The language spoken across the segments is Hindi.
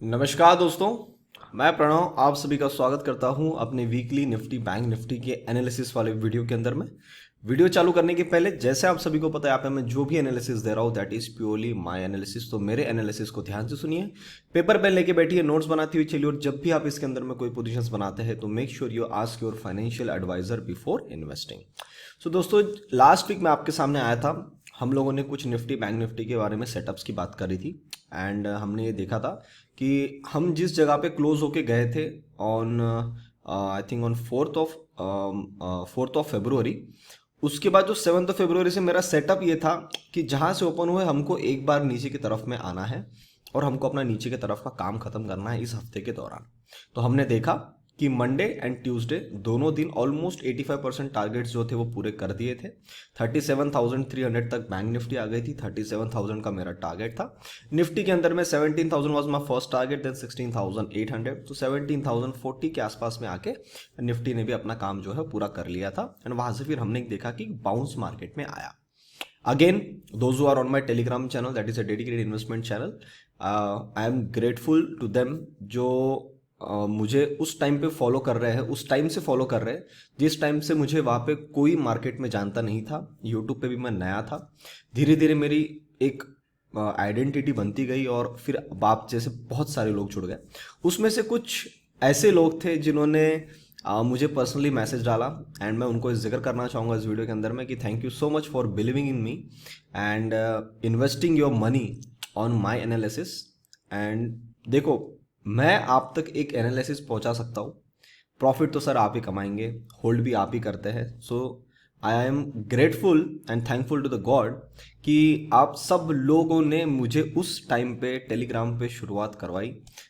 नमस्कार दोस्तों, मैं प्रणव आप सभी का स्वागत करता हूं अपने वीकली निफ्टी बैंक निफ्टी के एनालिसिस वाले वीडियो के अंदर में। वीडियो चालू करने के पहले जैसे आप सभी को पता है यहाँ पे मैं जो भी एनालिसिस दे रहा हूँ that is purely my analysis, तो मेरे एनालिसिस को ध्यान से सुनिए, पेपर पेन लेके बैठिए, नोट्स बनाती हुई चलिए, और जब भी आप इसके अंदर में कोई पोजीशंस बनाते हैं तो make sure you ask your financial advisor before investing. So दोस्तों, लास्ट वीक मैं आपके सामने आया था, हम लोगों ने कुछ निफ्टी बैंक निफ्टी के बारे में सेटअप्स की बात करी थी एंड हमने ये देखा था कि हम जिस जगह पे क्लोज होके गए थे on I think on fourth of February, उसके बाद जो 7 फरवरी से मेरा सेटअप ये था कि जहाँ से ओपन हुए हमको एक बार नीचे की तरफ में आना है और हमको अपना नीचे की तरफ का काम खत्म करना है इस हफ्ते के दौरान। तो हमने देखा कि मंडे एंड ट्यूसडे दोनों दिन ऑलमोस्ट 85% टारगेट्स जो थे वो पूरे कर दिए थे। 37,300 तक बैंक निफ्टी आ गई थी, 37,000 का मेरा टारगेट था। निफ्टी के अंदर में 17,000 was my first target, then 16,800, तो 17,040 के आसपास में आके निफ्टी ने भी अपना काम जो है पूरा कर लिया था एंड वहां से फिर हमने देखा कि बाउंस मार्केट में आया। Again those who are on my Telegram channel that is a dedicated investment channel, I am grateful to them जो मुझे उस टाइम पे फॉलो कर रहे हैं, उस टाइम से फॉलो कर रहे हैं जिस टाइम से मुझे वहाँ पे कोई मार्केट में जानता नहीं था। यूट्यूब पे भी मैं नया था, धीरे धीरे मेरी एक आइडेंटिटी बनती गई और फिर बाप जैसे बहुत सारे लोग जुड़ गए। उसमें से कुछ ऐसे लोग थे जिन्होंने मुझे पर्सनली मैसेज डाला एंड मैं उनको जिक्र करना चाहूँगा इस वीडियो के अंदर में कि thank you so much for believing in me and investing your money on my analysis. And देखो, मैं आप तक एक एनालिसिस पहुंचा सकता हूँ, प्रॉफिट तो सर आप ही कमाएंगे, होल्ड भी आप ही करते हैं। So I am grateful and thankful to the God कि आप सब लोगों ने मुझे उस टाइम पे टेलीग्राम पे शुरुआत करवाई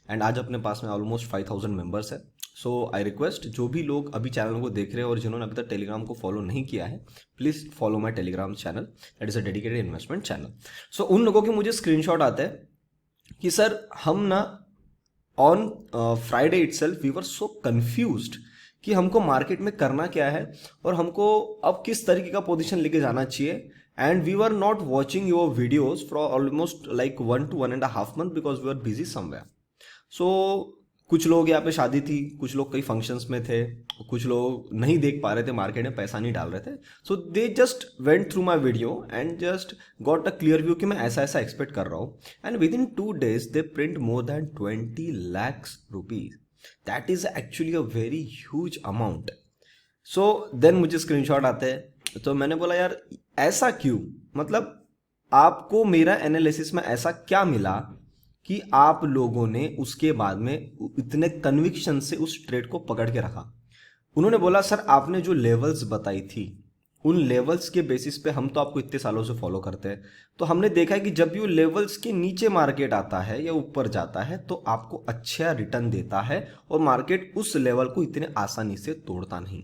एंड आज अपने पास में ऑलमोस्ट 5,000 मेंबर्स है। सो आई रिक्वेस्ट जो भी लोग अभी चैनल को देख रहे हैं और जिन्होंने अभी तक टेलीग्राम को फॉलो नहीं किया है, please follow my Telegram channel that is a dedicated investment channel. So उन लोगों के मुझे स्क्रीनशॉट आते हैं कि सर हम ना on Friday itself we were so confused कि हमको मार्केट में करना क्या है और हमको अब किस तरीके का पोजीशन लेके जाना चाहिए। And we were not watching your videos for almost like 1 to 1.5 month because we are busy somewhere. So कुछ लोग यहाँ पे शादी थी, कुछ लोग कई फंक्शंस में थे, कुछ लोग नहीं देख पा रहे थे, मार्केट में पैसा नहीं डाल रहे थे। So they just went through my video and just got a clear view कि मैं ऐसा ऐसा एक्सपेक्ट कर रहा हूँ। And within 2 days they print more than 20 lakhs rupees. That is actually a very huge amount. So then मुझे स्क्रीनशॉट आते हैं, तो मैंने बोला यार ऐसा क्यों, मतलब आपको मेरा एनालिसिस में ऐसा क्या मिला कि आप लोगों ने उसके बाद में इतने कन्विक्शन से उस ट्रेड को पकड़ के रखा। उन्होंने बोला सर आपने जो लेवल्स बताई थी उन लेवल्स के बेसिस पे हम तो आपको इतने सालों से फॉलो करते हैं, तो हमने देखा है कि जब भी वो लेवल्स के नीचे मार्केट आता है या ऊपर जाता है तो आपको अच्छा रिटर्न देता है और मार्केट उस लेवल को इतने आसानी से तोड़ता नहीं।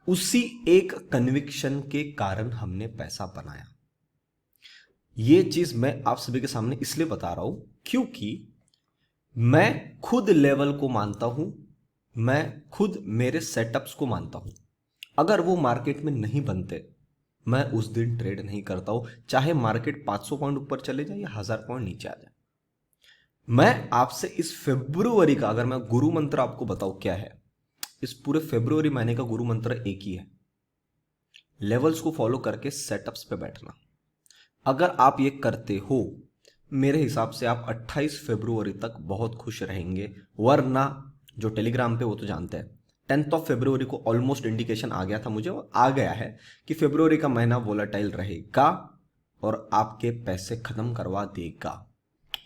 उसी एक कन्विक्शन के कारण हमने पैसा बनाया। ये चीज मैं आप सभी के सामने इसलिए बता रहा हूं क्योंकि मैं खुद लेवल को मानता हूं, मैं खुद मेरे सेटअप्स को मानता हूं। अगर वो मार्केट में नहीं बनते मैं उस दिन ट्रेड नहीं करता हूं, चाहे मार्केट 500 पॉइंट ऊपर चले जाए या 1000 पॉइंट नीचे आ जाए। मैं आपसे इस फेब्रुवरी का अगर मैं गुरु मंत्र आपको बताऊं क्या है, इस पूरे फेब्रुवरी महीने का गुरु मंत्र एक ही है, लेवल्स को फॉलो करके सेटअप्स पे बैठना। अगर आप ये करते हो मेरे हिसाब से आप 28 फरवरी तक बहुत खुश रहेंगे। वरना जो टेलीग्राम पे वो तो जानते हैं 10 फरवरी को ऑलमोस्ट इंडिकेशन आ गया था मुझे और आ गया है कि फरवरी का महीना वोलेटाइल रहेगा और आपके पैसे खत्म करवा देगा।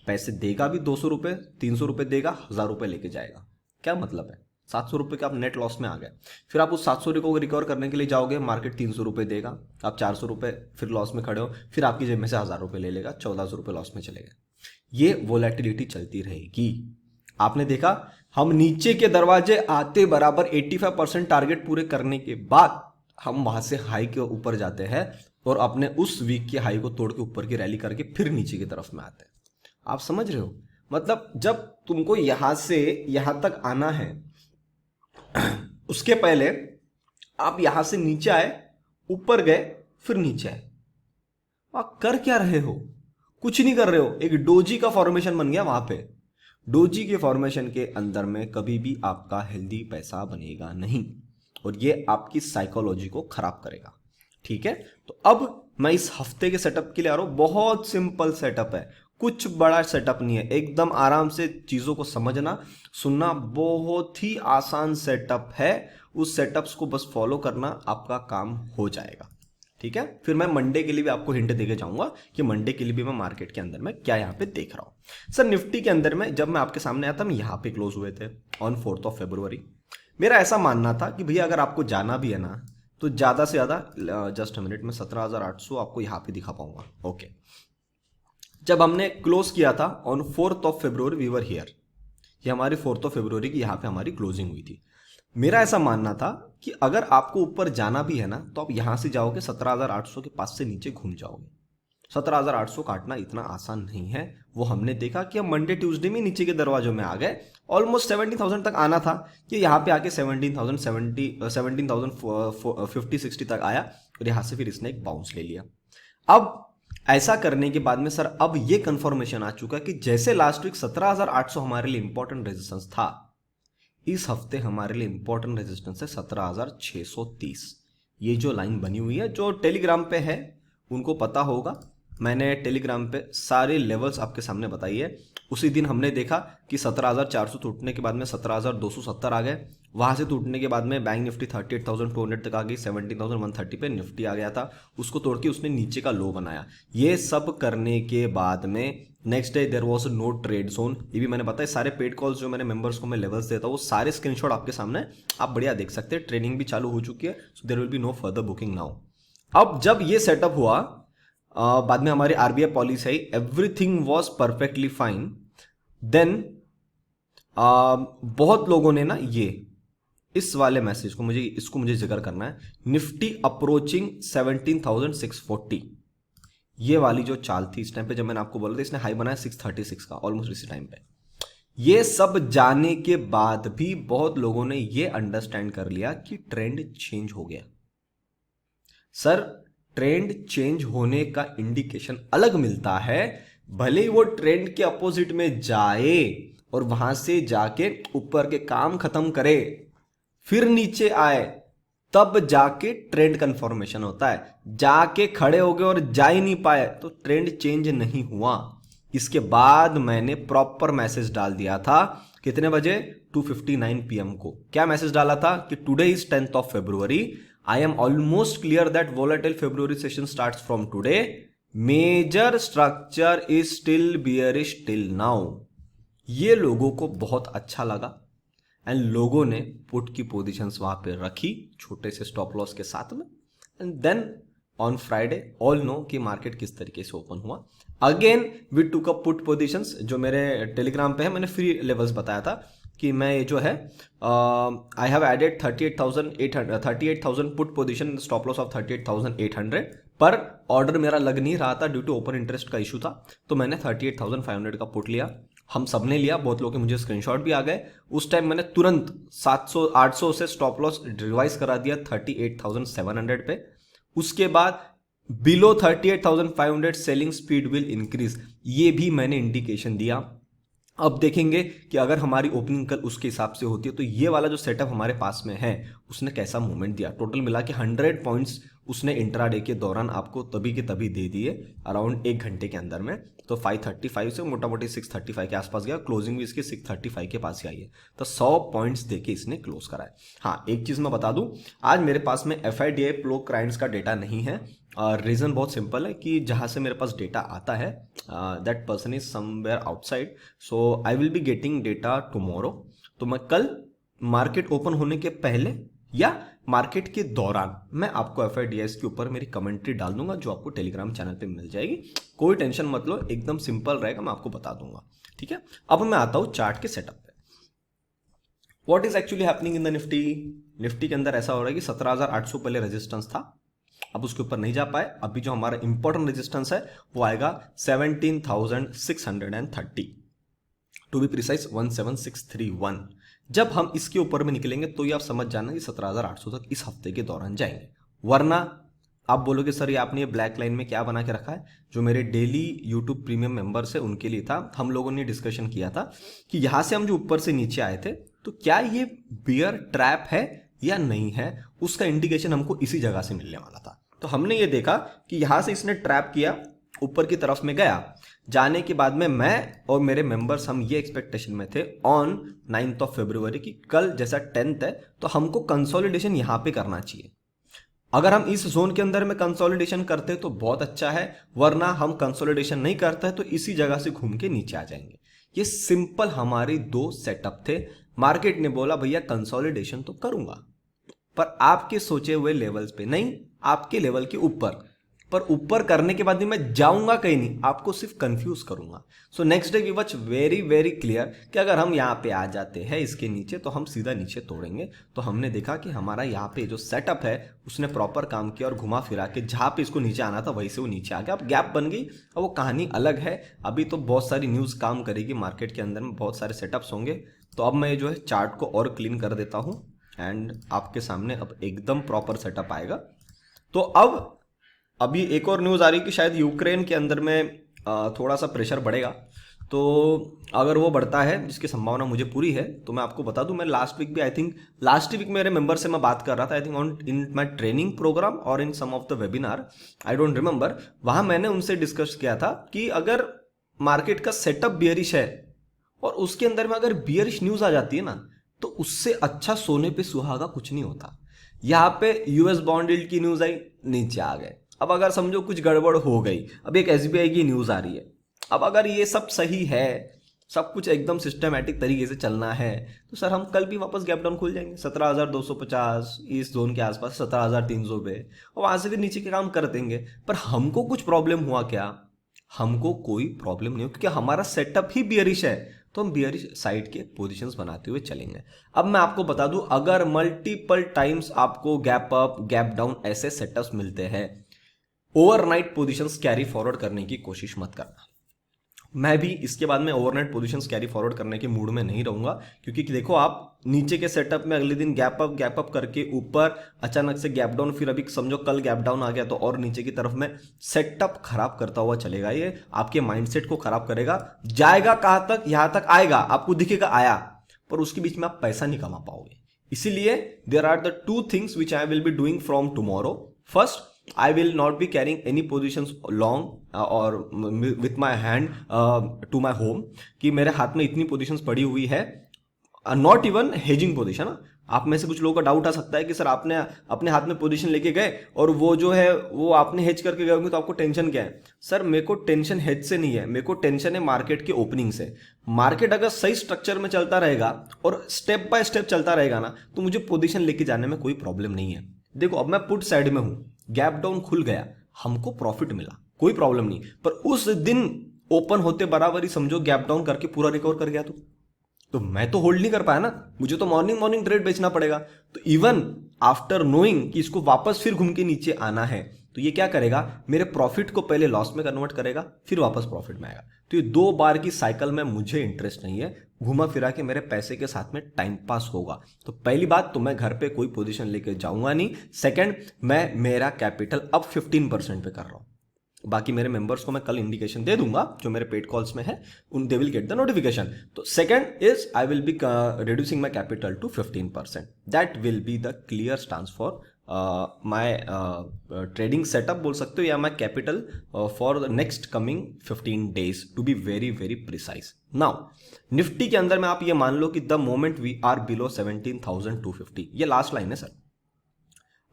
पैसे देगा भी 200 रुपये 300 रुपये देगा, 1000 रुपये लेके जाएगा। क्या मतलब है, 700 रुपये के आप नेट लॉस में आ गए, फिर आप उस 700 रुपये को रिकवर करने के लिए जाओगे, मार्केट 300 रुपये देगा, आप 400 रुपये फिर लॉस में खड़े हो, फिर आपकी जेब में से 1000 रुपये ले लेगा, 1400 रुपये लॉस में चले गए। ये वोलेटिलिटी चलती रहेगी। आपने देखा हम नीचे के दरवाजे आते बराबर 85% टारगेट पूरे करने के बाद हम वहां से हाई के ऊपर जाते हैं और अपने उस वीक के हाई को तोड़ के ऊपर की रैली करके फिर नीचे की तरफ में आते हैं। आप समझ रहे हो, मतलब जब तुमको यहां से यहां तक आना है उसके पहले आप यहां से नीचे आए, ऊपर गए, फिर नीचे आए। आप कर क्या रहे हो, कुछ नहीं कर रहे हो, एक डोजी का फॉर्मेशन बन गया वहां पे। डोजी के फॉर्मेशन के अंदर में कभी भी आपका हेल्दी पैसा बनेगा नहीं और ये आपकी साइकोलॉजी को खराब करेगा। ठीक है, तो अब मैं इस हफ्ते के सेटअप के लिए आ रहा हूं। बहुत सिंपल सेटअप है, कुछ बड़ा सेटअप नहीं है, एकदम आराम से चीजों को समझना सुनना, बहुत ही आसान सेटअप है। उस सेटअप्स को बस फॉलो करना, आपका काम हो जाएगा। ठीक है, फिर मैं मंडे के लिए भी आपको हिंट देके जाऊंगा कि मंडे के लिए भी मैं मार्केट के अंदर में क्या यहाँ पे देख रहा हूं। सर निफ्टी के अंदर में जब मैं आपके सामने आया था, हम यहाँ पे क्लोज हुए थे ऑन 4 फरवरी। मेरा ऐसा मानना था कि भैया अगर आपको जाना भी है ना तो ज्यादा से ज्यादा जस्ट मिनट में 17,800 आपको यहाँ पे दिखा पाऊंगा। ओके, जब हमने क्लोज किया था on 4 February we were here, ये हमारी 4 फरवरी की यहाँ पे हमारी क्लोजिंग हुई थी। मेरा ऐसा मानना था कि अगर आपको ऊपर जाना भी है ना तो आप यहां से जाओगे 17,800 के पास से नीचे घूम जाओगे। 17,800 काटना इतना आसान नहीं है। वो हमने देखा कि हम मंडे ट्यूसडे में नीचे के दरवाजों में आ गए। ऑलमोस्ट 17,000 तक आना था कि यहाँ पे आके 17,050-60 तक आया और यहां से फिर इसने एक बाउंस ले लिया। अब ऐसा करने के बाद में सर अब ये कंफर्मेशन आ चुका कि जैसे लास्ट वीक 17,800 हमारे लिए इंपॉर्टेंट रेजिस्टेंस था, इस हफ्ते हमारे लिए इंपॉर्टेंट रेजिस्टेंस है 17,630। ये जो लाइन बनी हुई है, जो टेलीग्राम पे है उनको पता होगा, मैंने टेलीग्राम पे सारे लेवल्स आपके सामने बताई है। उसी दिन हमने देखा कि 17,400 टूटने के बाद में 17,270 आ गए, वहां से टूटने के बाद में बैंक निफ्टी 38,200 तक आ गई, 17,130 पे निफ्टी आ गया था, उसको तोड़ के उसने नीचे का लो बनाया। ये सब करने के बाद में next day there was no trade zone. ये भी मैंने बताया, सारे पेड कॉल्स जो मैंने मेंबर्स को मैं लेवल्स देता हूँ वो सारे स्क्रीनशॉट आपके सामने आप बढ़िया देख सकते हैं। ट्रेनिंग भी चालू हो चुकी है, so there will be no further booking now. अब जब ये सेटअप हुआ, बाद में हमारी आरबीआई पॉलिसी आई, everything was perfectly fine. Then बहुत लोगों ने ना ये इस वाले मैसेज को मुझे जिक्र करना है, निफ्टी अप्रोचिंग 17,640, ये वाली जो चाल थी इस टाइम पे, जब मैंने आपको बोला था इसने हाई बनाया 636 का ऑलमोस्ट इसी टाइम पे। ये सब जाने के बाद भी बहुत लोगों ने ये अंडरस्टैंड कर लिया कि ट्रेंड चेंज हो गया। सर ट्रेंड चेंज होने का इंडिकेशन अलग मिलता है, भले ही वो ट्रेंड के अपोजिट में जाए और वहां से जाके ऊपर के काम खत्म करे फिर नीचे आए, तब जाके ट्रेंड कंफर्मेशन होता है। जाके खड़े हो गए और जा ही नहीं पाए तो ट्रेंड चेंज नहीं हुआ। इसके बाद मैंने प्रॉपर मैसेज डाल दिया था, कितने बजे, 2:59 PM को। क्या मैसेज डाला था कि today is 10th February, I am almost clear that volatile February session starts from today. Major structure is still bearish till now. ये लोगों को बहुत अच्छा लगा एंड लोगों ने पुट की पोजीशंस वहां पे रखी छोटे से स्टॉप लॉस के साथ में। And then on Friday all know कि मार्केट किस तरीके से ओपन हुआ। Again we took up put positions, जो मेरे टेलीग्राम पे है, मैंने फ्री लेवल्स बताया था कि मैं ये जो है I have added 38,000 put position, stop loss of 38,800, पर ऑर्डर मेरा लग नहीं रहा था ड्यू टू ओपन इंटरेस्ट का इशू था, तो मैंने 38,500 का पुट लिया। हम सब ने लिया, बहुत लोगों के मुझे स्क्रीनशॉट भी आ गए। उस टाइम मैंने तुरंत 700-800 से स्टॉप लॉस रिवाइज करा दिया 38,700 पे। उसके बाद below 38,500 selling speed will increase, ये भी मैंने इंडिकेशन दिया। अब देखेंगे कि अगर हमारी ओपनिंग कल उसके हिसाब से होती है तो ये वाला जो सेटअप हमारे पास में है उसने कैसा मूवमेंट दिया। टोटल मिला के 100 पॉइंट्स उसने इंट्राडे के दौरान आपको तभी के तभी दे दिए अराउंड 1 घंटे के अंदर में। तो 535 से मोटा मोटी 635 के आसपास गया, क्लोजिंग भी इसकी 635 के पास ही आई है, तो 100 पॉइंट्स देके इसने क्लोज करा है। हाँ, एक चीज मैं बता दूं, आज मेरे पास में FIDI प्रो क्लाइंट्स का डेटा नहीं है। रीज़न बहुत सिंपल है कि जहाँ से मेरे पास डेटा आता है that person is somewhere outside, so I will be getting data tomorrow. तो मैं कल मार्केट ओपन होने के पहले या मार्केट के दौरान मैं आपको FIDIs के ऊपर मेरी कमेंट्री डाल दूंगा, जो आपको टेलीग्राम चैनल पे मिल जाएगी। कोई टेंशन मत लो, एकदम सिंपल रहेगा, मैं आपको बता दूंगा। ठीक है, अब मैं आता हूं चार्ट के सेटअप पे। What is actually happening in the Nifty के अंदर ऐसा हो रहा है कि 17,800 पहले रेजिस्टेंस था, अब उसके ऊपर नहीं जा पाए। अभी जो हमारा इंपॉर्टेंट रेजिस्टेंस है वो आएगा 17,630, टू बी प्रिसाइज 17,631। जब हम इसके ऊपर में निकलेंगे तो ये आप समझ जाना कि 17,800 तक इस हफ्ते के दौरान जाएंगे, वरना आप बोलोगे सर ये आपने ये ब्लैक लाइन में क्या बना के रखा है? जो मेरे डेली यूट्यूब प्रीमियम मेंबर्स है उनके लिए था। हम लोगों ने डिस्कशन किया था कि यहाँ से हम जो ऊपर से नीचे आए थे तो क्या ये बियर ट्रैप है या नहीं है, उसका इंडिकेशन हमको इसी जगह से मिलने वाला था। तो हमने ये देखा कि यहाँ से इसने ट्रैप किया, ऊपर की तरफ में गया। जाने के बाद में मैं और मेरे मेंबर्स हम ये एक्सपेक्टेशन में थे ऑन 9th ऑफ फरवरी की कल जैसा 10th है तो हमको कंसोलिडेशन यहाँ पे करना चाहिए। अगर हम इस जोन के अंदर में कंसोलिडेशन करते तो बहुत अच्छा है, वरना हम कंसोलिडेशन नहीं करते तो इसी जगह से घूम के नीचे आ जाएंगे। ये सिंपल हमारे दो सेटअप थे। मार्केट ने बोला भैया कंसोलिडेशन तो करूंगा, पर आपके सोचे हुए लेवल्स पे नहीं, आपके लेवल के ऊपर। पर ऊपर करने के बाद भी मैं जाऊंगा कहीं नहीं, आपको सिर्फ कंफ्यूज करूंगा। So next day we watch very very clear कि अगर हम यहाँ पे आ जाते हैं इसके नीचे तो हम सीधा नीचे तोड़ेंगे। तो हमने देखा कि हमारा यहाँ पे जो सेटअप है उसने प्रॉपर काम किया और घुमा फिरा के जहाँ पे इसको नीचे आना था वहीं से वो नीचे आ गया। अब गैप बन गई, अब वो कहानी अलग है। अभी तो बहुत सारी न्यूज़ काम करेगी मार्केट के अंदर में, बहुत सारे सेटअप्स होंगे। तो अब मैं जो है चार्ट को और क्लीन कर देता हूँ एंड आपके सामने अब एकदम प्रॉपर सेटअप आएगा। तो अब अभी एक और न्यूज़ आ रही है कि शायद यूक्रेन के अंदर में थोड़ा सा प्रेशर बढ़ेगा। तो अगर वो बढ़ता है, जिसकी संभावना मुझे पूरी है, तो मैं आपको बता दूं, मैं लास्ट वीक भी आई थिंक लास्ट वीक मेरे मेंबर से मैं बात कर रहा था, I think on in my training program और in some of the webinar, I don't remember. वहां मैंने उनसे डिस्कस किया था कि अगर मार्केट का सेटअप बियरिश है और उसके अंदर में अगर बियरिश न्यूज़ आ जाती है ना, तो उससे अच्छा सोने पे सुहागा कुछ नहीं होता। यहाँ पे यूएस बॉन्ड यील्ड की न्यूज़ आई, नीचे आ गए। अब अगर समझो कुछ गड़बड़ हो गई, अब एक एसबीआई की न्यूज़ आ रही है, अब अगर ये सब सही है, सब कुछ एकदम सिस्टमैटिक तरीके से चलना है, तो सर हम कल भी वापस गैप डाउन खुल जाएंगे 17,250 इस जोन के आसपास, 17,300 पे, और वहां से फिर नीचे के काम कर देंगे। पर हमको कुछ प्रॉब्लम हुआ क्या? हमको कोई प्रॉब्लम नहीं हो, क्योंकि हमारा सेटअप ही बियरिश है। तो हम बियरिश साइड के पोजीशंस बनाते हुए चलेंगे। अब मैं आपको बता दूं, अगर मल्टीपल टाइम्स आपको गैप अप गैप डाउन ऐसे सेटअप्स मिलते हैं, ओवरनाइट पोजीशंस कैरी फॉरवर्ड करने की कोशिश मत करना। मैं भी इसके बाद में ओवरनाइट पोजीशंस कैरी फॉरवर्ड करने के मूड में नहीं रहूंगा, क्योंकि देखो आप नीचे के सेटअप में अगले दिन गैप अप करके ऊपर अचानक से गैप डाउन, फिर अभी समझो कल गैप डाउन आ गया तो और नीचे की तरफ में सेटअप खराब करता हुआ चलेगा। ये आपके माइंडसेट को खराब करेगा। जाएगा कहां तक? यहां तक आएगा, आपको दिखेगा आया, पर उसके बीच में आप पैसा नहीं कमा पाओगे। इसीलिए there are the two things which I will be doing from tomorrow. First, I will not be carrying any positions long or with my hand to my home, कि मेरे हाथ में इतनी पोजीशंस पड़ी हुई है, नॉट इवन हेजिंग पोजीशन। आप में से कुछ लोगों का डाउट आ सकता है कि सर आपने अपने हाथ में पोजीशन लेके गए और वो जो है वो आपने हेज करके गए होंगे तो आपको टेंशन क्या है? सर मेरे को टेंशन हेज से नहीं है, मेरे को टेंशन है मार्केट के ओपनिंग से। मार्केट अगर सही स्ट्रक्चर में चलता रहेगा और स्टेप बाय स्टेप चलता रहेगा ना, तो मुझे पोजीशन लेके जाने में कोई प्रॉब्लम नहीं है। देखो अब मैं पुट साइड में हूं, गैप डाउन खुल गया, हमको प्रॉफिट मिला, कोई प्रॉब्लम नहीं। पर उस दिन ओपन होते बराबर ही समझो गैप डाउन करके पूरा रिकवर कर गया तो मैं तो होल्ड नहीं कर पाया ना, मुझे तो मॉर्निंग ट्रेड बेचना पड़ेगा। तो इवन आफ्टर नोइंग कि इसको वापस फिर घूम के नीचे आना है, तो ये क्या करेगा? मेरे प्रॉफिट को पहले लॉस में कन्वर्ट करेगा, फिर वापस प्रॉफिट में आएगा। तो ये 2 बार की साइकिल में मुझे इंटरेस्ट नहीं है। घुमा फिरा के मेरे पैसे के साथ में टाइम पास होगा। तो पहली बात तो मैं घर पे कोई पोजीशन लेके जाऊंगा नहीं। सेकंड, मैं मेरा कैपिटल अब 15% पे कर रहा हूं। बाकी मेरे मेंबर्स को मैं कल इंडिकेशन दे दूंगा जो मेरे पेड कॉल्स में है, उन they will get the notification. तो second is I will be reducing my capital to 15%। That will be the clear stance for my trading setup बोल सकते हो, या my capital for the next coming 15 days to be very very precise. Now Nifty के अंदर में आप ये मान लो कि the moment we are below 17,250, ये लास्ट लाइन है सर।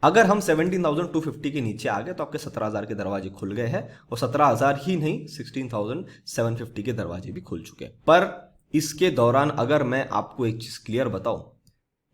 अगर हम 17,250 के नीचे आ गए तो आपके 17,000 के दरवाजे खुल गए हैं, और 17,000 ही नहीं 16,750 के दरवाजे भी खुल चुके हैं। पर इसके दौरान अगर मैं आपको एक चीज क्लियर बताऊं,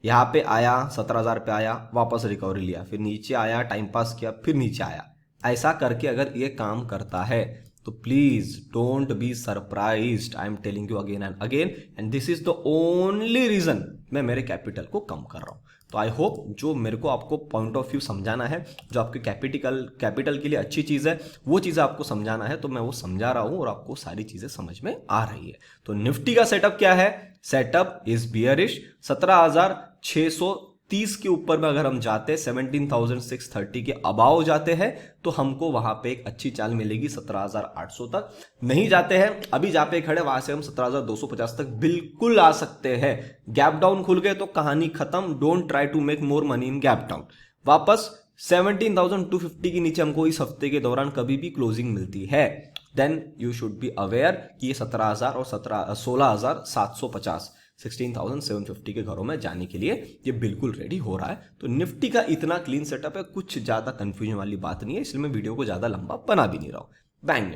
यहां पे आया 17,000 पे आया, वापस रिकवरी लिया, फिर नीचे आया, टाइम पास किया, फिर नीचे आया, ऐसा करके अगर ये काम करता है तो please don't be surprised. I am telling you again and again, and this is the only reason मैं मेरे कैपिटल को कम कर रहा हूं। तो आई होप जो मेरे को आपको पॉइंट ऑफ व्यू समझाना है, जो आपके कैपिटल के लिए अच्छी चीज़ है, वो चीज़ें आपको समझाना है, तो मैं वो समझा रहा हूं और आपको सारी चीज़ें समझ में आ रही है। तो निफ्टी का सेटअप क्या है? Setup is bearish. 17,600 30 के ऊपर में अगर हम जाते हैं 17,630 के अबाव जाते हैं तो हमको वहां पे एक अच्छी चाल मिलेगी 17,800 तक। नहीं जाते हैं, अभी जहां पे खड़े वहां से हम 17,250 तक बिल्कुल आ सकते हैं। गैप डाउन खुल गए तो कहानी खत्म। Don't try to make more money in gap down. वापस 17,250 के नीचे हमको इस हफ्ते के दौरान कभी भी क्लोजिंग मिलती है, then you should be aware कि ये 17,000 और 16,750 16,750 के घरों में जाने के लिए ये बिल्कुल रेडी हो रहा है। तो निफ्टी का इतना क्लीन सेटअप है, कुछ ज्यादा कंफ्यूजन वाली बात नहीं है, इसलिए मैं वीडियो को ज्यादा लंबा बना भी नहीं रहा हूं। बैंक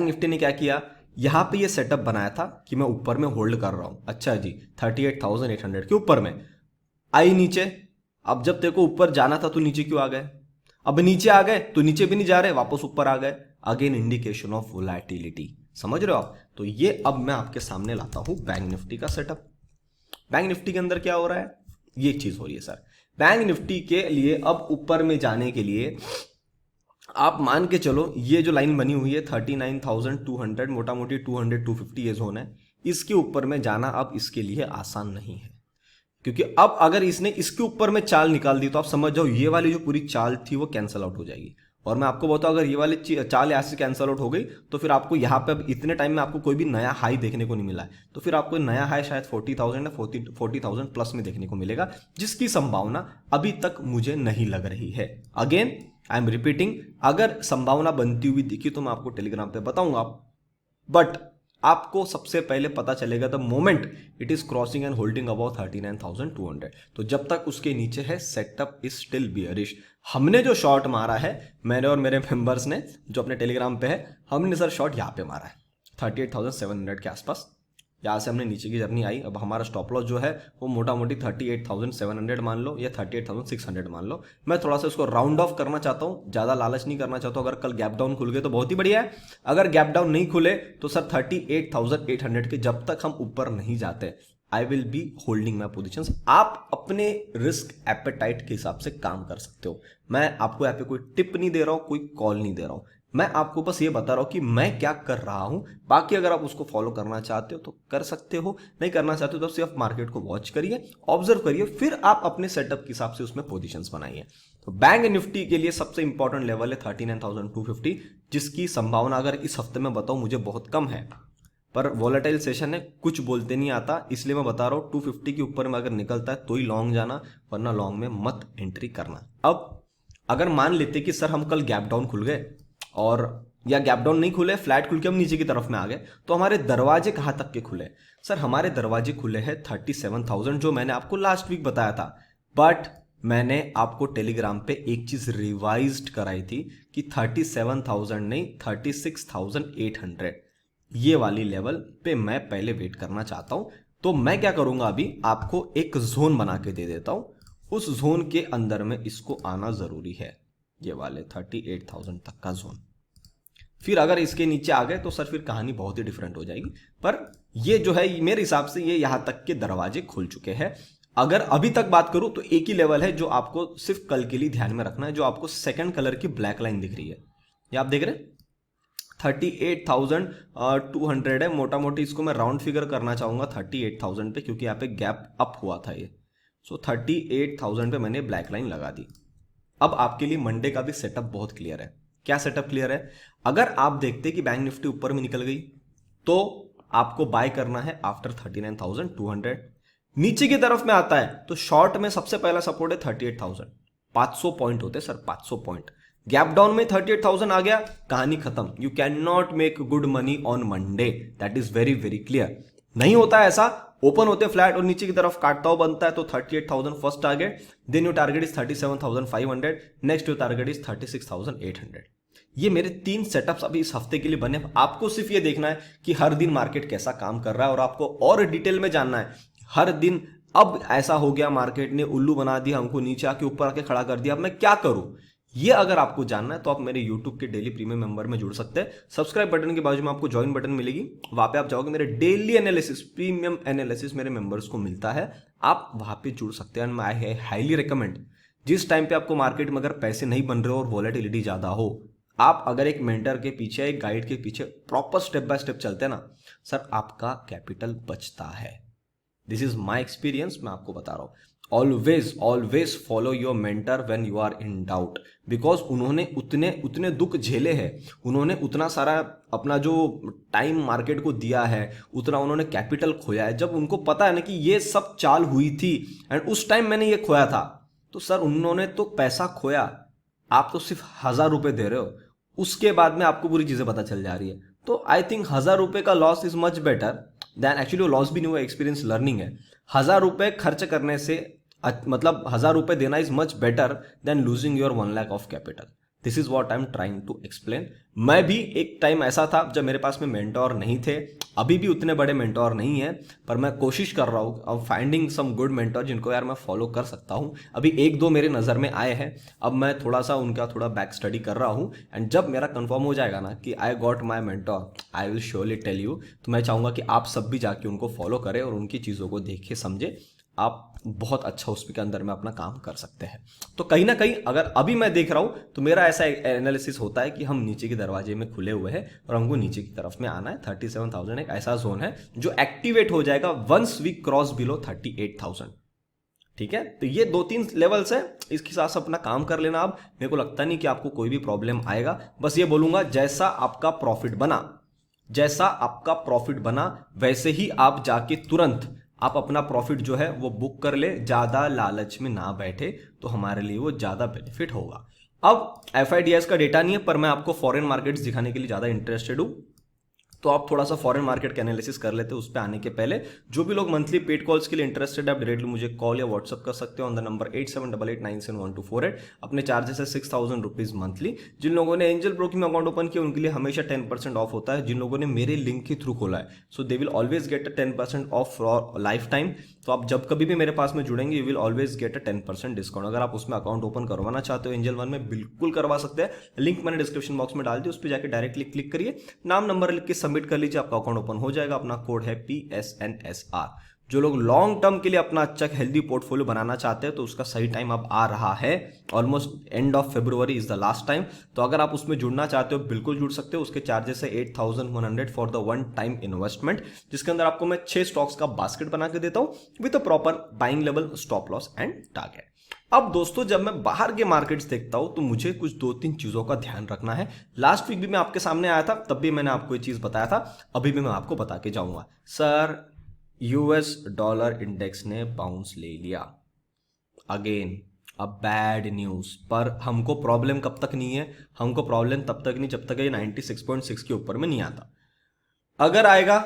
निफ्टी ने क्या किया, यहां पे ये सेटअप बनाया था कि मैं ऊपर में होल्ड कर रहा हूं। अच्छा जी, 38,800 के ऊपर में आई नीचे। अब जब तेरे को ऊपर जाना था तो नीचे क्यों आ गए? अब नीचे आ गए तो नीचे भी नहीं जा रहे, वापस ऊपर आ गए। अगेन इंडिकेशन ऑफ वोलेटिलिटी, समझ रहे हो आप? तो ये अब मैं आपके सामने लाता हूं बैंक निफ्टी का सेटअप। बैंक निफ्टी के अंदर क्या हो रहा है, ये चीज हो रही है सर। बैंक निफ्टी के लिए अब ऊपर में जाने के लिए आप मान के चलो, ये जो लाइन बनी हुई है 39,200, मोटा मोटी 200-250 ये जोन है, इसके ऊपर में जाना अब इसके लिए आसान नहीं है। क्योंकि अब अगर इसने इसके ऊपर में चाल निकाल दी तो आप समझ जाओ ये वाली जो पूरी चाल थी वो कैंसिल आउट हो जाएगी। और मैं आपको बताऊं, अगर ये वाली चाल यहां से कैंसिल आउट हो गई तो फिर आपको यहां पे अब इतने टाइम में आपको कोई भी नया हाई देखने को नहीं मिला है, तो फिर आपको नया हाई शायद 40,000 या 40,000 प्लस में देखने को मिलेगा, जिसकी संभावना अभी तक मुझे नहीं लग रही है। अगेन आई एम रिपीटिंग, अगर संभावना बनती हुई दिखी तो मैं आपको टेलीग्राम पे बताऊंगा, बट आपको सबसे पहले पता चलेगा the moment it is crossing and holding about 39,200। तो जब तक उसके नीचे है सेटअप इज स्टिल बियरिश। हमने जो शॉट मारा है, मैंने और मेरे मेंबर्स ने जो अपने टेलीग्राम पे है, हमने सर शॉट यहाँ पे मारा है 38,700 के आसपास। यहाँ से हमने नीचे की जर्नी आई। अब हमारा स्टॉप लॉस जो है वो मोटा मोटी 38,700 मान लो या 38,600 मान लो। मैं थोड़ा सा उसको राउंड ऑफ करना चाहता हूँ, ज़्यादा लालच नहीं करना चाहता हूँ। अगर कल गैप डाउन खुल गए तो बहुत ही बढ़िया है, अगर गैप डाउन नहीं खुले तो सर 38,800 के जब तक हम ऊपर नहीं जाते आई will be holding my positions. आप अपने रिस्क एपेटाइट के हिसाब से काम कर सकते हो। मैं आपको यहाँ पे कोई टिप नहीं दे रहा हूँ, कोई कॉल नहीं दे रहा हूँ, मैं आपको बस ये बता रहा हूं कि मैं क्या कर रहा हूं। बाकी अगर आप उसको फॉलो करना चाहते हो तो कर सकते हो, नहीं करना चाहते हो तो सिर्फ मार्केट को वॉच करिए, ऑब्जर्व करिए, फिर आप अपने सेटअप के हिसाब से उसमें पोजीशंस बनाइए। तो बैंक निफ्टी के लिए सबसे इंपॉर्टेंट लेवल है 39,250, जिसकी संभावना अगर इस हफ्ते में बताऊं मुझे बहुत कम है, पर वॉलेटाइल सेशन है, कुछ बोलते नहीं आता, इसलिए मैं बता रहा हूं 250 के ऊपर में अगर निकलता है तो ही लॉन्ग जाना, वरना लॉन्ग में मत एंट्री करना। अब अगर मान लेते कि सर हम कल गैप डाउन खुल गए और या गैप डाउन नहीं खुले, फ्लैट खुल के हम नीचे की तरफ में आ गए, तो हमारे दरवाजे कहां तक के खुले? सर हमारे दरवाजे खुले हैं 37,000, जो मैंने आपको लास्ट वीक बताया था। बट मैंने आपको टेलीग्राम पे एक चीज रिवाइज्ड कराई थी कि 37,000 नहीं 36,800 ये वाली लेवल पे मैं पहले वेट करना चाहता हूं। तो मैं क्या करूंगा, अभी आपको एक जोन बना के दे देता हूं, उस जोन के अंदर में इसको आना जरूरी है, ये वाले 38,000 तक का जोन। फिर अगर इसके नीचे आ गए तो सर फिर कहानी बहुत ही डिफरेंट हो जाएगी। पर ये जो है मेरे हिसाब से ये यहां तक के दरवाजे खुल चुके हैं। अगर अभी तक बात करूं तो एक ही लेवल है जो आपको सिर्फ कल के लिए ध्यान में रखना है, जो आपको सेकंड कलर की ब्लैक लाइन दिख रही है, ये आप देख रहे हैं 38,200 है, मोटा मोटी इसको मैं राउंड फिगर करना चाहूंगा 38,000 पे, क्योंकि यहाँ पे गैप अप हुआ था ये। सो 38,000 पे मैंने ब्लैक लाइन लगा दी। अब आपके लिए मंडे का भी सेटअप बहुत क्लियर है। क्या सेटअप क्लियर है? अगर आप देखते कि बैंक निफ्टी ऊपर में निकल गई तो आपको बाय करना है आफ्टर 39,200। नीचे की तरफ में आता है तो शॉर्ट में सबसे पहला सपोर्ट है 38,000। 500 पॉइंट होते सर, 500 पॉइंट। गैप डाउन में 38,000 आ गया, कहानी खत्म। You can not make good money on Monday, that is very very clear. नहीं होता है ऐसा, ओपन होते फ्लैट और नीचे की तरफ काटता हुआ बनता है तो 38,000 first target, then your target is 37,500, next your target is 36,800। ये मेरे 3 सेटअप्स अभी इस हफ्ते के लिए बने। आपको सिर्फ ये देखना है कि हर दिन मार्केट कैसा काम कर रहा है, और आपको और डिटेल में जानना है हर दिन अब ऐसा हो गया, मार्केट ने उल्लू बना दिया, हमको नीचे आके ऊपर आके खड़ा कर दिया, अब मैं क्या करूं। ये अगर आपको जानना है तो आप मेरे YouTube के डेली प्रीमियम मेंबर में जुड़ सकते हैं। सब्सक्राइब बटन के बाजू में आपको ज्वाइन बटन मिलेगी, वहां पे आप जाओगे, मेरे डेली एनालिसिस, प्रीमियम एनालिसिस मेरे मेंबर्स को मिलता है, आप वहां पे जुड़ सकते हैं। आई हाईली रिकमेंड, जिस टाइम पे आपको मार्केट में अगर पैसे नहीं बन रहे हो और वॉलेटिलिटी ज्यादा हो, आप अगर एक मेंटर के पीछे, एक गाइड के पीछे प्रॉपर स्टेप बाय स्टेप चलते हैं ना सर, आपका कैपिटल बचता है। दिस इज माई एक्सपीरियंस, मैं आपको बता रहा हूँ। Always always follow your mentor when you are in doubt, because उन्होंने उतने उतने दुख झेले हैं, उन्होंने उतना सारा अपना जो टाइम मार्केट को दिया है, उतना उन्होंने कैपिटल खोया है। जब उनको पता है ना कि ये सब चाल हुई थी एंड उस टाइम मैंने ये खोया था, तो सर उन्होंने तो पैसा खोया, आप तो सिर्फ 1,000 रुपए दे रहे हो, उसके बाद में आपको पूरी चीजें पता चल जा रही है। तो आई थिंक 1,000 रुपए का loss is much better then, actually वो लॉस भी नहीं हुआ, एक्सपीरियंस लर्निंग है। 1,000 रुपए खर्च करने से मतलब 1,000 रुपए देना is much better than losing your 1 lakh of capital. This is what I am trying to explain. मैं भी एक टाइम ऐसा था जब मेरे पास में मेंटोर नहीं थे, अभी भी उतने बड़े मेंटोर नहीं है, पर मैं कोशिश कर रहा हूँ अब फाइंडिंग सम गुड मेंटोर जिनको यार मैं फॉलो कर सकता हूँ। अभी एक दो मेरे नज़र में आए हैं, अब मैं थोड़ा सा उनका थोड़ा बैक स्टडी कर रहा हूँ, एंड जब मेरा कंफर्म हो जाएगा ना कि I got my mentor, I will surely tell you. तो मैं चाहूँगा कि आप सब भी जाके उनको फॉलो करें और उनकी चीज़ों को देखे समझे, आप बहुत अच्छा उसके अंदर में अपना काम कर सकते हैं। तो कहीं ना कहीं अगर अभी मैं देख रहा हूं तो मेरा ऐसा एनालिसिस होता है कि हम नीचे के दरवाजे में खुले हुए हैं और हमको नीचे की तरफ में आना है। 37,000 एक ऐसा जोन है जो एक्टिवेट हो जाएगा वंस वी क्रॉस बिलो 38,000। ठीक है, तो ये 2-3 लेवल्स है, इसके साथ से अपना काम कर लेना। आप, मेरे को लगता नहीं कि आपको कोई भी प्रॉब्लम आएगा। बस ये बोलूंगा, जैसा आपका प्रॉफिट बना, जैसा आपका प्रॉफिट बना वैसे ही आप जाके तुरंत आप अपना प्रॉफिट जो है वो बुक कर ले, ज्यादा लालच में ना बैठे, तो हमारे लिए वो ज्यादा बेनिफिट होगा। अब एफआईडीएस का डेटा नहीं है, पर मैं आपको फॉरेन मार्केट्स दिखाने के लिए ज्यादा इंटरेस्टेड हूं, तो आप थोड़ा सा फॉरेन मार्केट का एनालिसिस कर लेते हैं। उस पर आने के पहले जो भी लोग मंथली पेड कॉल्स के लिए इंटरेस्टेड है, आप डायरेक्टली मुझे कॉल या व्हाट्सअप कर सकते हो ऑन द नंबर 8788971248। अपने चार्जेस है 6,000 रुपीज मंथली। जिन लोगों ने एंजल ब्रोकिंग अकाउंट ओपन किया उनके लिए हमेशा 10% ऑफ होता है। जिन लोगों ने मेरे लिंक के थ्रू खोला है, so they will always get a 10% off for lifetime. तो आप जब कभी भी मेरे पास में जुड़ेंगे, you will always get a 10% discount. अगर आप उसमें अकाउंट ओपन करवाना चाहते हो एंजल वन में, बिल्कुल करवा सकते हैं। लिंक मैंने डिस्क्रिप्शन बॉक्स में डाल दी, उस पर जाकर डायरेक्टली क्लिक करिए, नाम नंबर लिख के सबमिट कर लीजिए, आपका अकाउंट ओपन हो जाएगा। अपना कोड है PSNSR। जो लोग लॉन्ग टर्म के लिए अपना अच्छा हेल्दी पोर्टफोलियो बनाना चाहते हैं, तो उसका सही टाइम अब आ रहा है। Almost end of February is the last time. तो अगर आप उसमें जुड़ना चाहते हो, बिल्कुल जुड़ सकते हो। उसके चार्जेस है 8,100 for the one time investment, जिसके अंदर आपको मैं 6 स्टॉक्स का बास्केट बना के देता हूं with a proper buying level, stop loss and target. अब दोस्तों, जब मैं बाहर के मार्केट्स देखता हूं तो मुझे कुछ 2-3 चीजों का ध्यान रखना है। लास्ट वीक भी मैं आपके सामने आया था, तब भी मैंने आपको ये चीज बताया था, अभी भी मैं आपको बता के जाऊंगा। सर, यूएस डॉलर इंडेक्स ने बाउंस ले लिया अगेन, अ बैड न्यूज। पर हमको प्रॉब्लम कब तक नहीं है, हमको प्रॉब्लम तब तक नहीं जब तक ये 96.6 के ऊपर में नहीं आता। अगर आएगा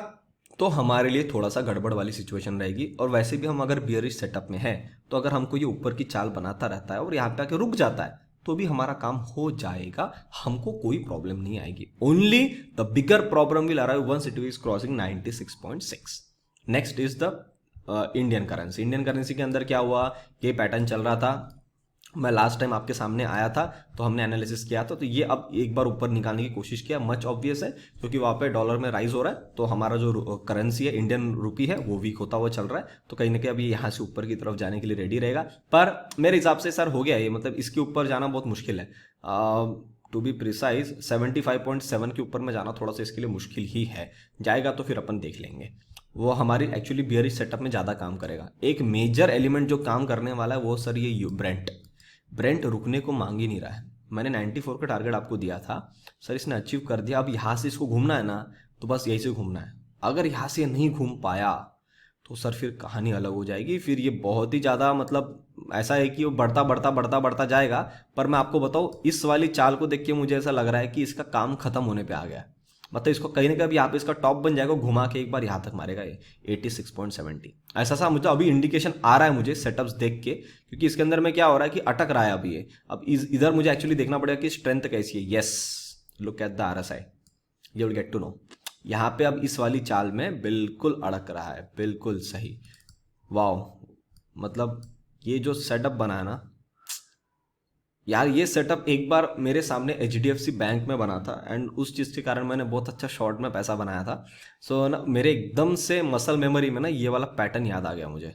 तो हमारे लिए थोड़ा सा गड़बड़ वाली सिचुएशन रहेगी। और वैसे भी हम अगर बियरिश सेटअप में है, तो अगर हमको ये ऊपर की चाल बनाता रहता है और यहाँ पे आके रुक जाता है, तो भी हमारा काम हो जाएगा, हमको कोई प्रॉब्लम नहीं आएगी। Only the bigger problem will arrive once it is crossing 96.6। Next is the Indian currency. Indian currency के अंदर क्या हुआ, ये पैटर्न चल रहा था, मैं लास्ट टाइम आपके सामने आया था तो हमने एनालिसिस किया था। तो ये अब एक बार ऊपर निकालने की कोशिश किया, मच ऑब्वियस है, क्योंकि वहाँ पे डॉलर में राइज हो रहा है, तो हमारा जो करेंसी है इंडियन रुपी है वो वीक होता हुआ चल रहा है। तो कहीं ना कहीं अभी यहाँ से ऊपर की तरफ जाने के लिए रेडी रहेगा। पर मेरे हिसाब से सर हो गया ये, मतलब इसके ऊपर जाना बहुत मुश्किल है। टू बी प्रिसाइज 75.7 के ऊपर में जाना थोड़ा सा इसके लिए मुश्किल ही है। जाएगा तो फिर अपन देख लेंगे, वो हमारी एक्चुअली बियरिश सेटअप में ज़्यादा काम करेगा। एक मेजर एलिमेंट जो काम करने वाला है वो सर ये ब्रेंट रुकने को मांग ही नहीं रहा है। मैंने 94 का टारगेट आपको दिया था, सर इसने अचीव कर दिया। अब यहाँ से इसको घूमना है ना, तो बस यही से घूमना है। अगर यहाँ से नहीं घूम पाया तो सर फिर कहानी अलग हो जाएगी। फिर ये बहुत ही ज़्यादा, मतलब ऐसा है कि वो बढ़ता बढ़ता बढ़ता बढ़ता जाएगा। पर मैं आपको बताऊँ, इस वाली चाल को देख के मुझे ऐसा लग रहा है कि इसका काम खत्म होने पे आ गया। मतलब इसको कहीं ना कहीं यहाँ पे इसका टॉप बन जाएगा, घुमा के एक बार यहाँ तक मारेगा ये 86.70। ऐसा सा मुझे अभी इंडिकेशन आ रहा है मुझे सेटअप्स देख के, क्योंकि इसके अंदर में क्या हो रहा है कि अटक रहा है अभी ये। अब इधर मुझे एक्चुअली देखना पड़ेगा कि स्ट्रेंथ कैसी है। Yes, look at the RSI, you will get to know. यहाँ पे अब इस वाली चाल में बिल्कुल अड़क रहा है, बिल्कुल सही। वाओ, मतलब ये जो सेटअप बना है ना यार, ये सेटअप एक बार मेरे सामने HDFC बैंक में बना था, एंड उस चीज़ के कारण मैंने बहुत अच्छा शॉर्ट में पैसा बनाया था। सो ना, मेरे एकदम से मसल मेमोरी में ना ये वाला पैटर्न याद आ गया मुझे।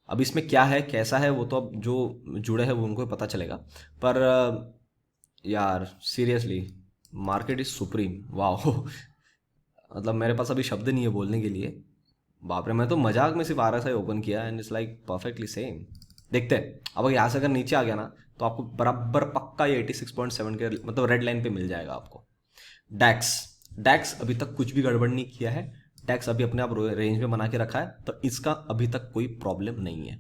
अब इसमें क्या है कैसा है वो तो अब जो जुड़े हैं वो उनको पता चलेगा। पर यार सीरियसली, मार्केट इज सुप्रीम। वाह मतलब मेरे पास अभी शब्द नहीं है बोलने के लिए। बाप रे, मैं तो मजाक में सिर्फ RSI ओपन किया and it's like perfectly same. देखते हैं अब यहाँ से अगर नीचे आ गया ना तो आपको बराबर पक्का ये 86.7 के मतलब रेड लाइन पे मिल जाएगा आपको। डैक्स डैक्स अभी तक कुछ भी गड़बड़ नहीं किया है। डैक्स अभी अपने आप रेंज में बना के रखा है, तो इसका अभी तक कोई प्रॉब्लम नहीं है।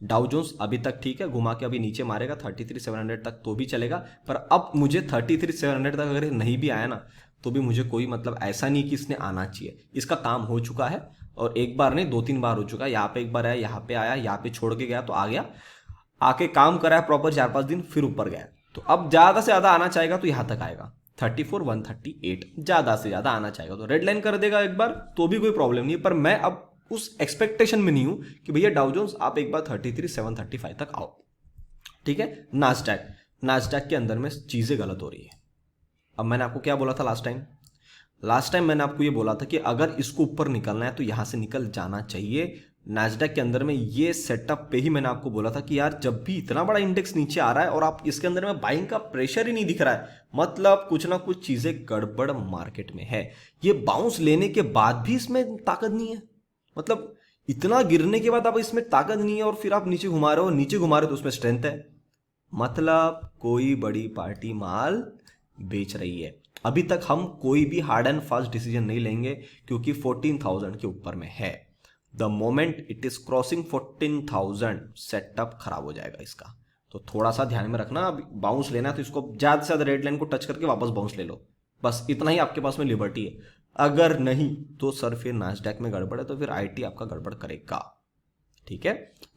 डाउ जोन्स अभी तक ठीक है, घुमा के अभी नीचे मारेगा 33,700 तक तो भी चलेगा। पर अब मुझे 33,700 तक अगर नहीं भी आया ना तो भी मुझे कोई मतलब ऐसा नहीं कि इसने आना चाहिए, इसका काम हो चुका है। और एक बार नहीं 2-3 बार हो चुका है। यहाँ पे एक बार आया, यहाँ पे आया, यहाँ पे छोड़ के गया तो आ गया, आके काम करा है प्रॉपर 4-5 दिन, फिर ऊपर गया। तो अब ज्यादा से ज्यादा आना चाहेगा तो यहाँ तक आएगा 34,138, ज्यादा से ज्यादा आना चाहेगा तो रेड लाइन कर देगा एक बार तो भी कोई प्रॉब्लम नहीं है। पर मैं अब उस एक्सपेक्टेशन में नहीं हूं कि भैया डाउ जोन्स आप एक बार 33,735 तक आओ। ठीक है। नास्डैक के अंदर में चीजें गलत हो रही है। अब मैंने आपको क्या बोला था लास्ट टाइम मैंने आपको ये बोला था कि अगर इसको ऊपर निकलना है तो यहां से निकल जाना चाहिए। नैस्डैक के अंदर में ये सेटअप पे ही मैंने आपको बोला था कि यार जब भी इतना बड़ा इंडेक्स नीचे आ रहा है और आप इसके अंदर में बाइंग का प्रेशर ही नहीं दिख रहा है, मतलब कुछ ना कुछ चीजें गड़बड़ मार्केट में है। ये बाउंस लेने के बाद भी इसमें ताकत नहीं है, मतलब इतना गिरने के बाद अब इसमें ताकत नहीं है और फिर आप नीचे घुमा रहे हो, नीचे घुमा रहे हो तो उसमें स्ट्रेंथ है, मतलब कोई बड़ी पार्टी माल बेच रही है। अभी तक हम कोई भी हार्ड एंड फास्ट डिसीजन नहीं लेंगे क्योंकि 14,000 के ऊपर में है। The moment it is crossing 14,000 setup खराब हो जाएगा इसका। तो थोड़ा सा ध्यान में रखना, बाउंस लेना है तो इसको ज्यादा से ज्यादा रेड लाइन को टच करके वापस बाउंस ले लो, बस इतना ही आपके पास में लिबर्टी है। अगर नहीं तो सर फिर नास्डैक में गड़बड़ है तो फिर आईटी आपका गड़बड़ करेगा। ठीक है।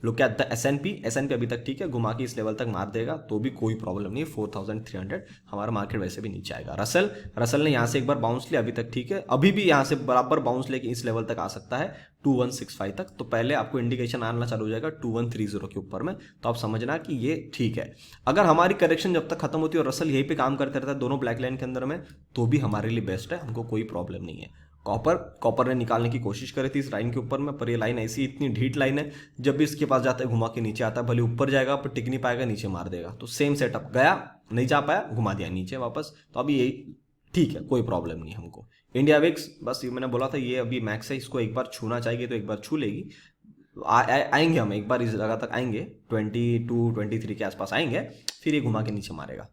लुक एट द एसएनपी अभी तक ठीक है, घुमा के इस लेवल तक मार देगा तो भी कोई प्रॉब्लम नहीं है। 4,300 हमारा मार्केट वैसे भी नीचे आएगा। रसल ने यहाँ से एक बार बाउंस लिया, अभी तक ठीक है, अभी भी यहाँ से बराबर बाउंस लेके इस लेवल तक आ सकता है 2165 तक। तो पहले आपको इंडिकेशन आना चालू हो जाएगा 2130 के ऊपर में, तो आप समझना कि ये ठीक है। अगर हमारी करेक्शन जब तक खत्म होती है और रसल यहीं पे काम करते रहता है दोनों ब्लैक लाइन के अंदर में, तो भी हमारे लिए बेस्ट है, हमको कोई प्रॉब्लम नहीं है। कॉपर ने निकालने की कोशिश करी थी इस लाइन के ऊपर में, पर ये लाइन ऐसी इतनी ढीठ लाइन है, जब भी इसके पास जाता है घुमा के नीचे आता है, भले ऊपर जाएगा पर टिक नहीं पाएगा, नीचे मार देगा। तो सेम सेटअप गया, नहीं जा पाया, घुमा दिया नीचे वापस, तो अभी यही ठीक है, कोई प्रॉब्लम नहीं हमको। इंडिया विक्स बस ये मैंने बोला था, ये अभी मैक्स है, इसको एक बार छूना चाहिए तो एक बार छू लेगी। आएंगे हम एक बार इस जगह तक आएंगे, 22-23 के आसपास आएंगे, फिर ये घुमा के नीचे मारेगा।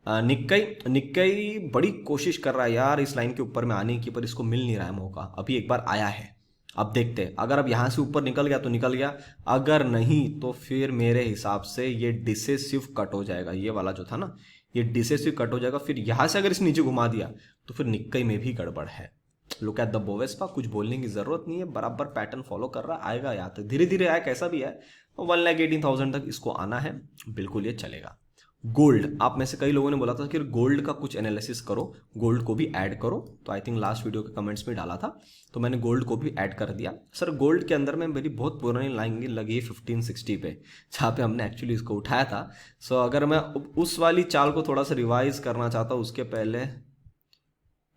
निक्कई बड़ी कोशिश कर रहा है यार इस लाइन के ऊपर में आने की, पर इसको मिल नहीं रहा है मौका। अभी एक बार आया है, अब देखते हैं, अगर अब यहाँ से ऊपर निकल गया तो निकल गया, अगर नहीं तो फिर मेरे हिसाब से ये डिसेसिव कट हो जाएगा। ये वाला जो था ना, ये डिसेसिव कट हो जाएगा। फिर यहाँ से अगर इस नीचे घुमा दिया तो फिर निक्कई में भी गड़बड़ है। लुक एट द बोवेस्पा, कुछ बोलने की जरूरत नहीं है, बराबर पैटर्न फॉलो कर रहा, आएगा यहाँ तक, धीरे धीरे आया, कैसा भी है 1,18,000 तक इसको आना है, बिल्कुल ये चलेगा। गोल्ड, आप में से कई लोगों ने बोला था कि गोल्ड का कुछ एनालिसिस करो, गोल्ड को भी ऐड करो, तो आई थिंक लास्ट वीडियो के कमेंट्स में डाला था, तो मैंने गोल्ड को भी ऐड कर दिया। सर गोल्ड के अंदर में मेरी बहुत पुरानी लाइन लगी है 1560 पे, जहाँ पे हमने एक्चुअली इसको उठाया था। सो अगर मैं उस वाली चाल को थोड़ा सा रिवाइज करना चाहता हूँ उसके पहले,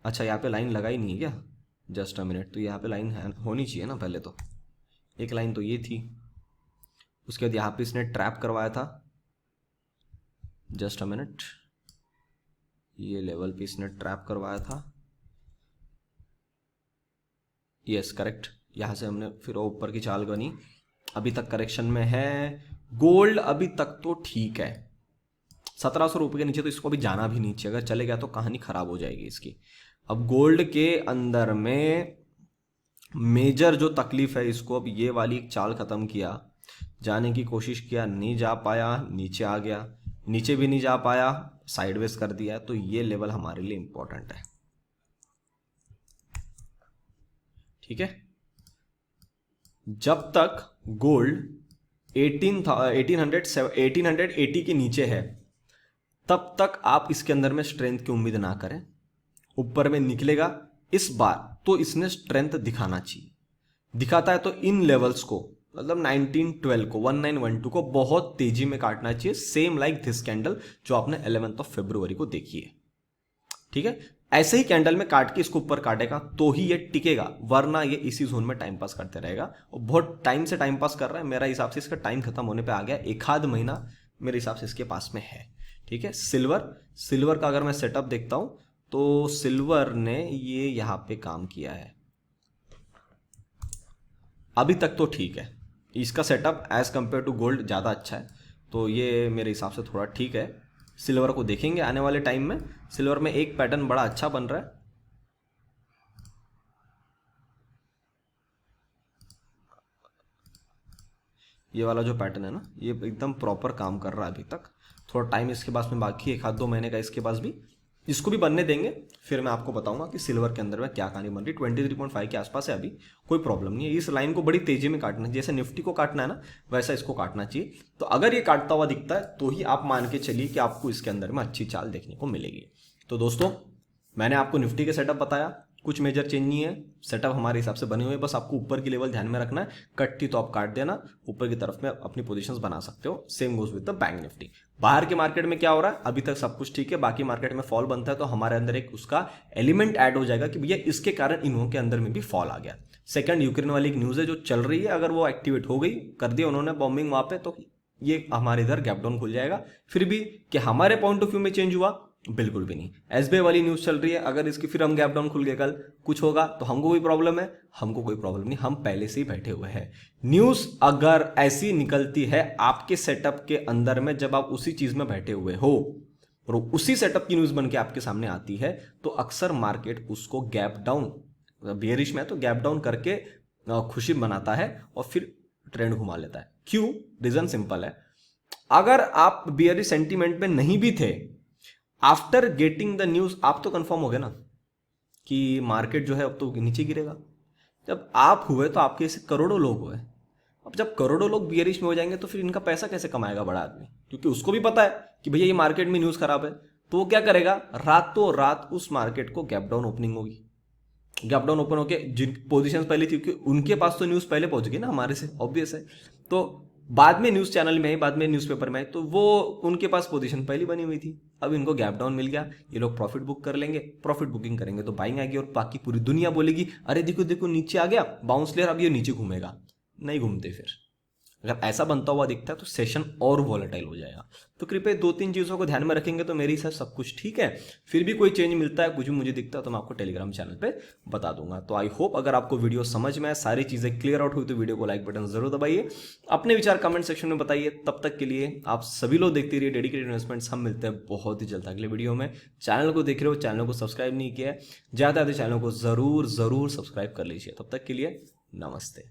अच्छा यहाँ पे लाइन लगाई नहीं है क्या, जस्ट अ मिनट, तो यहाँ पे लाइन होनी चाहिए ना, पहले तो एक लाइन तो ये थी, उसके बाद यहाँ पे इसने ट्रैप करवाया था, जस्ट अ मिनट, ये लेवल पे इसने ट्रैप करवाया था, यस करेक्ट, यहाँ से हमने फिर ऊपर की चाल बनी, अभी तक करेक्शन में है। गोल्ड अभी तक तो ठीक है, 1,700 रुपये के नीचे तो इसको अभी जाना भी नीचे, अगर चले गया तो कहानी खराब हो जाएगी इसकी। अब गोल्ड के अंदर में मेजर जो तकलीफ है इसको, अब ये वाली चाल खत्म किया, जाने की कोशिश किया, नहीं जा पाया, नीचे आ गया, नीचे भी नहीं जा पाया, साइडवेज कर दिया, तो ये लेवल हमारे लिए इंपॉर्टेंट है। ठीक है, जब तक गोल्ड 1880 के नीचे है तब तक आप इसके अंदर में स्ट्रेंथ की उम्मीद ना करें। ऊपर में निकलेगा इस बार तो इसने स्ट्रेंथ दिखाना चाहिए, दिखाता है तो इन लेवल्स को, मतलब 1912 को, 1912 को बहुत तेजी में काटना चाहिए, सेम लाइक दिस कैंडल जो आपने 11 फरवरी को देखी है। ठीक है, ऐसे ही कैंडल में काट के इसको ऊपर काटेगा तो ही ये टिकेगा, वरना ये इसी जोन में टाइम पास करते रहेगा, और बहुत टाइम से टाइम पास कर रहा है। मेरा हिसाब से इसका टाइम खत्म होने पे आ गया, एक आध महीना मेरे हिसाब से इसके पास में है। ठीक है, सिल्वर का अगर मैं सेटअप देखता हूं तो सिल्वर ने ये यहां पे काम किया है, अभी तक तो ठीक है, इसका setup as compare to gold ज़्यादा अच्छा है, तो ये मेरे हिसाब से थोड़ा ठीक है। सिल्वर को देखेंगे आने वाले टाइम में, सिल्वर में एक पैटर्न बड़ा अच्छा बन रहा है। ये वाला जो पैटर्न है ना, ये एकदम प्रॉपर काम कर रहा है अभी तक। थोड़ा टाइम इसके पास में बाकी है, 1-2 महीने का इसके पास भी, इसको भी बनने देंगे, फिर मैं आपको बताऊंगा कि सिल्वर के अंदर में क्या कहानी बन रही। 23.5 के आसपास है अभी, कोई प्रॉब्लम नहीं है। इस लाइन को बड़ी तेजी में काटना है, जैसे निफ्टी को काटना है ना, वैसा इसको काटना चाहिए। तो अगर ये काटता हुआ दिखता है तो ही आप मान के चलिए कि आपको इसके अंदर में अच्छी चाल देखने को मिलेगी। तो दोस्तों, मैंने आपको निफ्टी के सेटअप बताया, कुछ मेजर चेंज नहीं है, सेटअप हमारे हिसाब से बने हुए हैं। बस आपको ऊपर की लेवल ध्यान में रखना है, कटती तो आप काट देना, ऊपर की तरफ में अपनी पोजीशंस बना सकते हो। Same goes with the bank Nifty. बाहर के मार्केट में क्या हो रहा है, अभी तक सब कुछ ठीक है, बाकी मार्केट में फॉल बनता है तो हमारे अंदर एक उसका एलिमेंट ऐड हो जाएगा कि भैया इसके कारण इन्हों के अंदर में भी फॉल आ गया। सेकंड, यूक्रेन वाली एक न्यूज है जो चल रही है, अगर वो एक्टिवेट हो गई, कर दिया उन्होंने बॉम्बिंग वहां पे, तो ये हमारे इधर गैप डाउन खुल जाएगा। फिर भी कि हमारे पॉइंट ऑफ व्यू में चेंज हुआ, बिल्कुल भी नहीं। एसबीआई वाली न्यूज चल रही है, अगर इसकी फिर हम गैप डाउन खुल गए, कल कुछ होगा तो हमको कोई प्रॉब्लम है? हमको कोई प्रॉब्लम नहीं, हम पहले से ही बैठे हुए हैं। न्यूज अगर ऐसी निकलती है आपके सेटअप के अंदर में, जब आप उसी चीज में बैठे हुए हो और उसी सेटअप की न्यूज बन के आपके सामने आती है, तो अक्सर मार्केट उसको गैप डाउन, बेयरिश में तो गैप डाउन करके खुशी बनाता है और फिर ट्रेंड घुमा लेता है। क्यों? रीजन सिंपल है, अगर आप बियरिश सेंटीमेंट में नहीं भी थे, आफ्टर गेटिंग द न्यूज आप तो कंफर्म हो गए ना कि मार्केट जो है अब तो नीचे गिरेगा। जब आप हुए तो आपके ऐसे करोड़ों लोग हुए। अब जब करोड़ों लोग बियरिश में हो जाएंगे तो फिर इनका पैसा कैसे कमाएगा बड़ा आदमी? क्योंकि उसको भी पता है कि भैया ये मार्केट में न्यूज खराब है, तो वो क्या करेगा, रातों रात उस मार्केट को गैप डाउन ओपनिंग होगी। गैप डाउन ओपन होके जिन पोजीशंस पहले थी, क्योंकि उनके पास तो न्यूज पहले पहुंच गई ना हमारे से, ऑब्वियस है। तो बाद में न्यूज चैनल में, बाद में न्यूज़पेपर में, तो वो उनके पास पोजीशन पहले बनी हुई थी। अब इनको गैप डाउन मिल गया, ये लोग प्रॉफिट बुक कर लेंगे, प्रॉफिट बुकिंग करेंगे तो बाइंग आएगी, और बाकी पूरी दुनिया बोलेगी अरे देखो देखो नीचे आ गया बाउंस लेयर, अब ये नीचे घूमेगा। नहीं घूमते फिर। अगर ऐसा बनता हुआ दिखता है तो सेशन और वॉलेटाइल हो जाएगा। तो कृपया 2-3 चीज़ों को ध्यान में रखेंगे तो मेरे हिसाब सब कुछ ठीक है। फिर भी कोई चेंज मिलता है, कुछ भी मुझे दिखता है तो मैं आपको टेलीग्राम चैनल पे बता दूंगा। तो आई होप अगर आपको वीडियो समझ में आए, सारी चीज़ें क्लियर आउट हुई, तो वीडियो को लाइक बटन जरूर दबाइए, अपने विचार कमेंट सेक्शन में बताइए। तब तक के लिए आप सभी लोग देखते रहिए डेडिकेटेड इन्वेस्टमेंट्स। हम मिलते हैं बहुत ही जल्द अगले वीडियो में। चैनल को देख रहे हो, चैनल को सब्सक्राइब नहीं किया है, ज़्यादा चैनल को जरूर सब्सक्राइब कर लीजिए। तब तक के लिए नमस्ते।